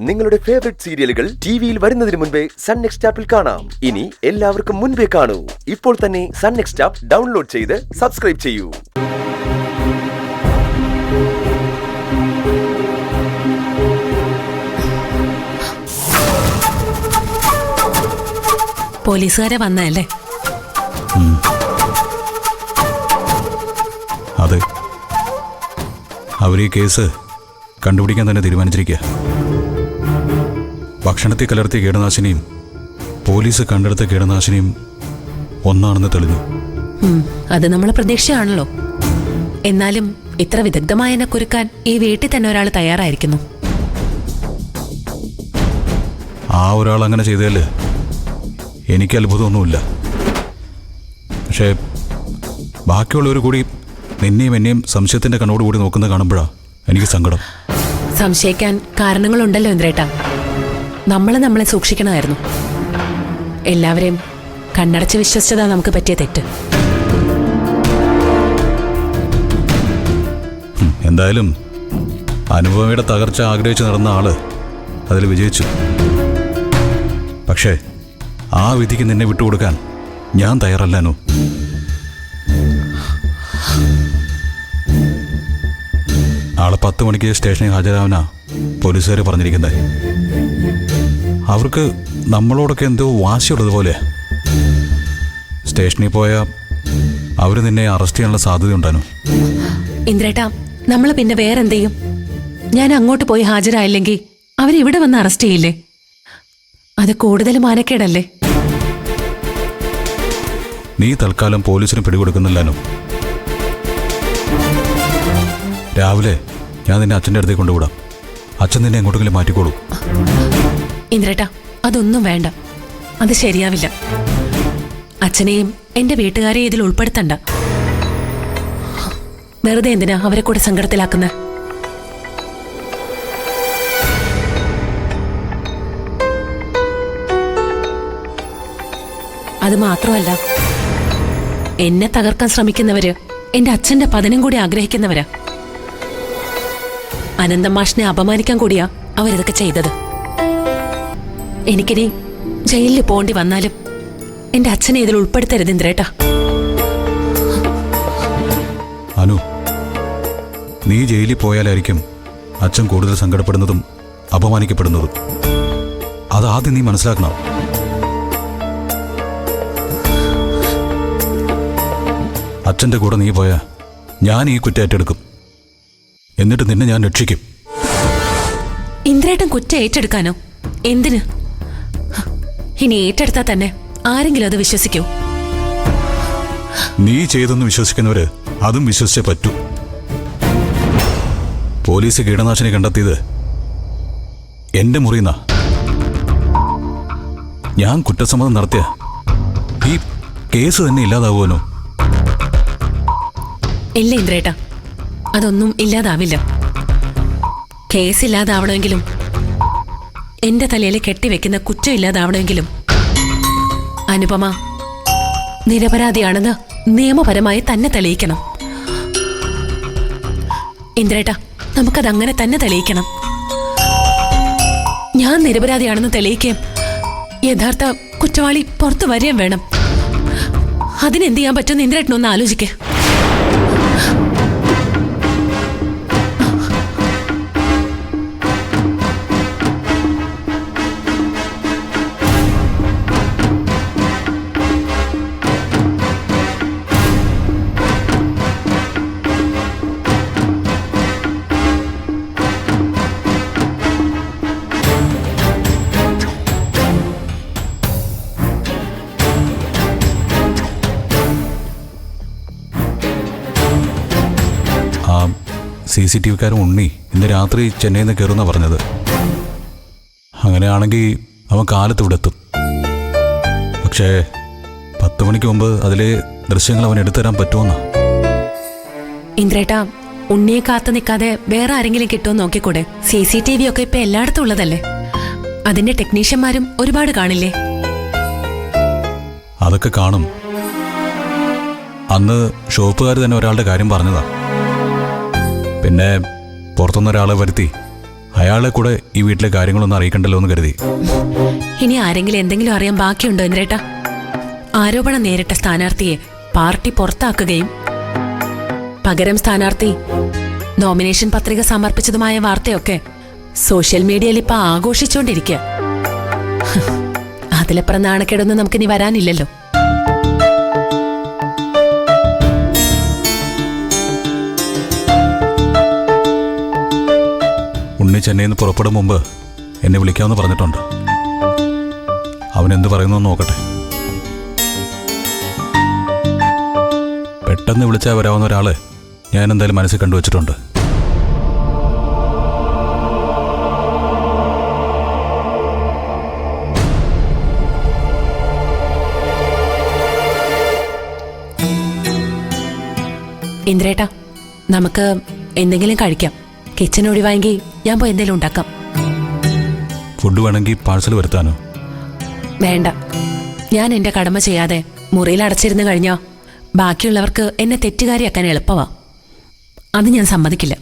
നിങ്ങളുടെ ഫേവറേറ്റ് സീരിയലുകൾ ടിവിയിൽ വരുന്നതിന് മുൻപേ സൺ നെക്സ്റ്റ് ആപ്പിൽ കാണാം. ഇനി എല്ലാവർക്കും മുൻപേ കാണൂ. ഇപ്പോൾ തന്നെ സൺ നെക്സ്റ്റ് ആപ്പ് ഡൗൺലോഡ് ചെയ്ത് സബ്സ്ക്രൈബ് ചെയ്യൂ. പോലീസുകാരെ വന്നല്ലേ? അതെ, അവർ ഈ കേസ് കണ്ടുപിടിക്കാൻ തന്നെ തീരുമാനിച്ചിരിക്കുക. ഭക്ഷണത്തിൽ കലർത്തിയ കീടനാശിനിയും പോലീസ് കണ്ടെടുത്ത കീടനാശിനിയും ഒന്നാണെന്ന് തെളിഞ്ഞു. അത് നമ്മളെ പ്രതീക്ഷയാണല്ലോ. എന്നാലും ഇത്ര വിദഗ്ധമായതിനെ കുരുക്കാൻ ഈ വീട്ടിൽ തന്നെ ഒരാൾ തയ്യാറായിരിക്കുന്നു. ആ ഒരാൾ അങ്ങനെ ചെയ്തതിൽ എനിക്ക് അത്ഭുതമൊന്നുമില്ല. പക്ഷേ ബാക്കിയുള്ളവർ കൂടി നിന്നെയും എന്നെയും സംശയത്തിന്റെ കണ്ണോടുകൂടി നോക്കുന്നത് കാണുമ്പോഴാണ് എനിക്ക് സങ്കടം. സംശയിക്കാൻ കാരണങ്ങളുണ്ടല്ലോ ഇന്ദ്രേട്ടാ. നമ്മളെ സൂക്ഷിക്കണമായിരുന്നു. എല്ലാവരെയും കണ്ണടച്ച് വിശ്വസിച്ചതാ നമുക്ക് പറ്റിയ തെറ്റ്. എന്തായാലും അനുപമയുടെ തകർച്ച ആഗ്രഹിച്ച് നടന്ന ആള് അതിൽ വിജയിച്ചു. പക്ഷേ ആ വിധിക്ക് നിന്നെ വിട്ടുകൊടുക്കാൻ ഞാൻ തയ്യാറല്ലാനോ. നാളെ 10 മണിക്ക് സ്റ്റേഷനിൽ ഹാജരാവാനാ പോലീസുകാർ പറഞ്ഞിരിക്കുന്നത്. അവർക്ക് നമ്മളോടൊക്കെ എന്തോ വാശിയുള്ളതുപോലെ. സ്റ്റേഷനിൽ പോയാൽ അവർ നിന്നെ അറസ്റ്റ് ചെയ്യാനുള്ള സാധ്യതയുണ്ടാനോ. ഇന്ദ്രേട്ടാ, നമ്മൾ പിന്നെ വേറെന്ത് ചെയ്യും? ഞാൻ അങ്ങോട്ട് പോയി ഹാജരായില്ലെങ്കിൽ അവരിവിടെ വന്ന് അറസ്റ്റ് ചെയ്യില്ലേ? അത് കൂടുതൽ മാനക്കേടല്ലേ? നീ തൽക്കാലം പോലീസിന് പിടികൊടുക്കുന്നില്ലാനോ. രാവിലെ ഞാൻ നിന്നെ അച്ഛൻ്റെ അടുത്തേക്ക് കൊണ്ടുവിടാം. അച്ഛൻ നിന്നെ എങ്ങോട്ടെങ്കിലും മാറ്റിക്കോളൂ. ഇന്ദ്രേട്ടാ, അതൊന്നും വേണ്ട. അത് ശരിയാവില്ല. അച്ഛനെയും എന്റെ വീട്ടുകാരെയും ഇതിൽ ഉൾപ്പെടുത്തണ്ട. വെറുതെ എന്തിനാ അവരെ കൂടെ സങ്കടത്തിലാക്കുന്ന? അത് മാത്രമല്ല, എന്നെ തകർക്കാൻ ശ്രമിക്കുന്നവര് എന്റെ അച്ഛന്റെ പതനം കൂടി ആഗ്രഹിക്കുന്നവരാ. അനന്തം മാഷിനെ അപമാനിക്കാൻ കൂടിയാ അവരിതൊക്കെ ചെയ്തത്. എനിക്കിനി ജയിലിൽ പോണ്ടി വന്നാലും എന്റെ അച്ഛനെ ഇതിൽ ഉൾപ്പെടുത്തരുത് ഇന്ദ്രേട്ടാ. അനു, നീ ജയിലിൽ പോയാലായിരിക്കും അച്ഛൻ കൂടുതൽ സങ്കടപ്പെടുന്നതും അപമാനിക്കപ്പെടുന്നതും. അതാദ്യം നീ മനസ്സിലാക്കണം. അച്ഛൻ്റെ കൂടെ നീ പോയാ ഞാൻ ഈ കുറ്റം ഏറ്റെടുക്കും. എന്നിട്ട് നിന്നെ ഞാൻ രക്ഷിക്കും. ഇന്ദ്രേട്ടൻ കുറ്റം ഏറ്റെടുക്കാനോ? എന്തിന്? ഇനി ഏറ്റെടുത്താൽ തന്നെ ആരെങ്കിലും അത് വിശ്വസിക്കൂ? നീ ചെയ്തെന്ന് വിശ്വസിക്കുന്നവര് അതും വിശ്വസിച്ചേ പറ്റൂ. പോലീസ് കീടനാശിനി കണ്ടെത്തിയത് എന്റെ മുറിന്നാ. ഞാൻ കുറ്റസമ്മതം നടത്തിയ ഈ കേസ് തന്നെ ഇല്ലാതാവുമല്ലോ. ഇല്ല ഇന്ദ്രേട്ടാ, അതൊന്നും ഇല്ലാതാവില്ല. കേസ് ഇല്ലാതാവണമെങ്കിലും എന്റെ തലയിൽ കെട്ടിവെക്കുന്ന കുറ്റം ഇല്ലാതാവണമെങ്കിലും അനുപമ നിരപരാധിയാണെന്ന് നിയമപരമായി തന്നെ തെളിയിക്കണം. ഇന്ദ്രേട്ടാ, നമുക്കതങ്ങനെ തന്നെ തെളിയിക്കണം. ഞാൻ നിരപരാധിയാണെന്ന് തെളിയിക്കുകയും യഥാർത്ഥ കുറ്റവാളി പുറത്തു വരികയും വേണം. അതിനെന്ത് ചെയ്യാൻ പറ്റുമെന്ന് ഇന്ദ്രേട്ടനൊന്ന് ആലോചിക്കേ. CCTV-കാരൻ ഉണ്ണി ഇന്ന് രാത്രി ചെന്നൈയിൽ നിന്ന് കയറുന്ന പറഞ്ഞത്. അങ്ങനെയാണെങ്കിൽ അവൻ കാലത്ത് ഇവിടെ എത്തും. പക്ഷേ 10 മണിക്ക് മുമ്പ് അതിലെ ദൃശ്യങ്ങൾ അവൻ എടുത്തുതരാൻ പറ്റുമെന്നാ. ഇന്ദ്രേട്ടാ, ഉണ്ണിയെ കാത്തു നിൽക്കാതെ വേറെ ആരെങ്കിലും കിട്ടുമോ നോക്കിക്കൂടെ? CCTV ഒക്കെ ഇപ്പൊ എല്ലായിടത്തും ഉള്ളതല്ലേ. അതിന്റെ ടെക്നീഷ്യന്മാരും ഒരുപാട് കാണില്ലേ? അതൊക്കെ കാണും. അന്ന് ഷോപ്പുകാർ തന്നെ ഒരാളുടെ കാര്യം പറഞ്ഞതാ. പിന്നെ പുറത്തുനിന്നൊരാളെ വരുത്തി അയാളെ കൂടെ ഈ വീട്ടിലെ കാര്യങ്ങളൊന്നും അറിയിക്കണ്ടല്ലോ എന്ന് കരുതി. ഇനി ആരെങ്കിലും എന്തെങ്കിലും അറിയാൻ ബാക്കിയുണ്ടോ ഇന്ദ്രേട്ടാ? ആരോപണം നേരിട്ട സ്ഥാനാർത്ഥിയെ പാർട്ടി പുറത്താക്കുകയും പകരം സ്ഥാനാർത്ഥി നോമിനേഷൻ പത്രിക സമർപ്പിച്ചതുമായ വാർത്തയൊക്കെ സോഷ്യൽ മീഡിയയിൽ ഇപ്പൊ ആഘോഷിച്ചുകൊണ്ടിരിക്കുക. അതിലപ്പുറം നാണക്കേടൊന്നും നമുക്കിനി വരാനില്ലല്ലോ. ഉണ്ണി ചെന്നൈയിൽ നിന്ന് പുറപ്പെടും മുമ്പ് എന്നെ വിളിക്കാമെന്ന് പറഞ്ഞിട്ടുണ്ട്. അവനെന്ത് പറയുന്നു നോക്കട്ടെ. പെട്ടെന്ന് വിളിച്ചാൽ വരാവുന്ന ഒരാള് ഞാൻ എന്തായാലും മനസ്സിൽ കണ്ടുവച്ചിട്ടുണ്ട്. ഇന്ദ്രേട്ടാ, നമുക്ക് എന്തെങ്കിലും കഴിക്കാം. കിച്ചൺ ഒഴിവായെങ്കിൽ ഞാൻ പോയി എന്തെങ്കിലും ഉണ്ടാക്കാം. ഫുഡ് വേണമെങ്കിൽ പാഴ്സൽ വരുത്താനോ? വേണ്ട, ഞാൻ എന്റെ കടമ ചെയ്യാതെ മുറിയിൽ അടച്ചിരുന്ന് കഴിഞ്ഞാ ബാക്കിയുള്ളവർക്ക് എന്നെ തെറ്റുകാരിയാക്കാൻ എളുപ്പമാ. അത് ഞാൻ സമ്മതിക്കില്ല.